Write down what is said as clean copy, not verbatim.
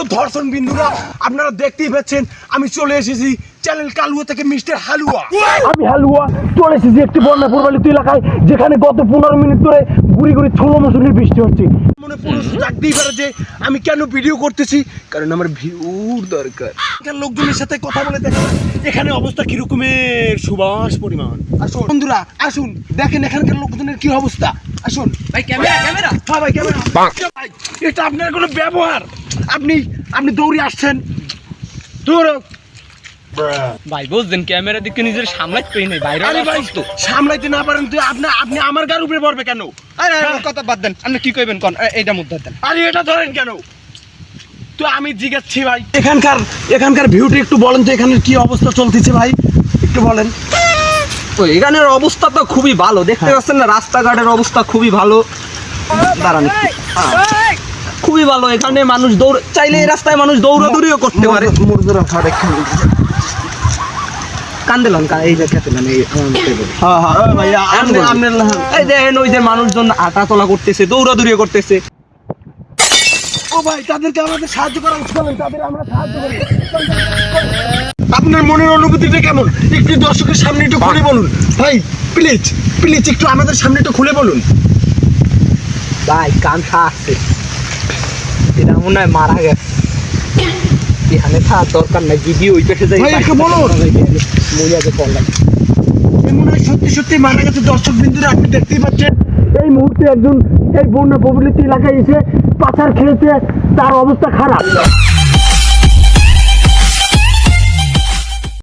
তো ধর্ষণ বিন্দুরা আপনারা দেখতেই পাচ্ছেন আমি চলে এসেছি চ্যানেল কালুয়া থেকে মিস্টার হালুয়া। আমি হালুয়া চলে এসেছি একটি বন্যা প্রভাবিত এলাকায় যেখানে গত 15 মিনিট ধরে গুড়ি গুড়ি ছোলো মৌসুমীর বৃষ্টি হচ্ছে। মনে পুরুষ জাগতেই পারে যে আমি কেন ভিডিও করতেছি, কারণ আমার ভিউর দরকার। এখানে লোকজনের সাথে কথা বলে দেখেন এখানে অবস্থা কিরকমের, সুবাস পরিমাণ। আসুন বন্ধুরা আসুন দেখেন এখানকার লোকজনের কি অবস্থা। আসুন ভাই ক্যামেরা ক্যামেরা হ্যাঁ ভাই ক্যামেরা ভাই, এটা আপনার কোনো ব্যবহার? আপনি দৌড়ে আসছেন দৌড়ো ভাই বুঝছেন ক্যামেরা দিকে নিজের সামলাইতে পারি নাই বাইরে। আরে ভাই সামলাইতে না পারেন তো আপনি আমার গার উপরে পড়বে কেন? আরে কথা বাদ দেন, আপনি কি কইবেন কোন এইটা মুদ্রা দেন। আরে এটা ধরেন কেন? তো আমি জিজ্ঞাসছি ভাই এখানকার ভিউটা একটু বলেন তো, এখানের কি অবস্থা চলতেছে ভাই একটু বলেন। তো এখানের অবস্থা তো খুবই ভালো, দেখতে পাচ্ছেন না রাস্তাঘাটের অবস্থা খুবই ভালো। দাঁড়ান খুবই ভালো, এখানে মানুষ চাইলে এই রাস্তায় মানুষ দৌড়াদৌড়িও করতে পারে। কান্দেলাম এই যে খেতেলাম এই এই দেখেন ওই যে মানুষজন হাঁটা চলা করতেছে, দৌড়াদৌড়ি করতেছে। ও ভাই তাদেরকে আমাদের সাহায্য করা উচিত, তাদের আমরা সাহায্য করি। আপনার মনের অনুভূতিটা কেমন একটু দর্শকের সামনে একটু খুলে বলুন ভাই, প্লিজ প্লিজ একটু আমাদের সামনে একটু খুলে বলুন। ভাই কান্থা আছে, এটা মনে হয় মারা গেছে, এখানে থাকার দরকার নাই। যদি ওই পেটে যাই ভাই একটু বলুন, মরিয়াকে করলাম মনে হয় সত্যি সত্যি মারা গেছে। দর্শক বিন্দুরা আপনি দেখতেই পাচ্ছেন এই মুহূর্তে একজন এই বন্যা প্রবলিত এলাকায় এসে পাচার খেয়েছে, তার অবস্থা খারাপ।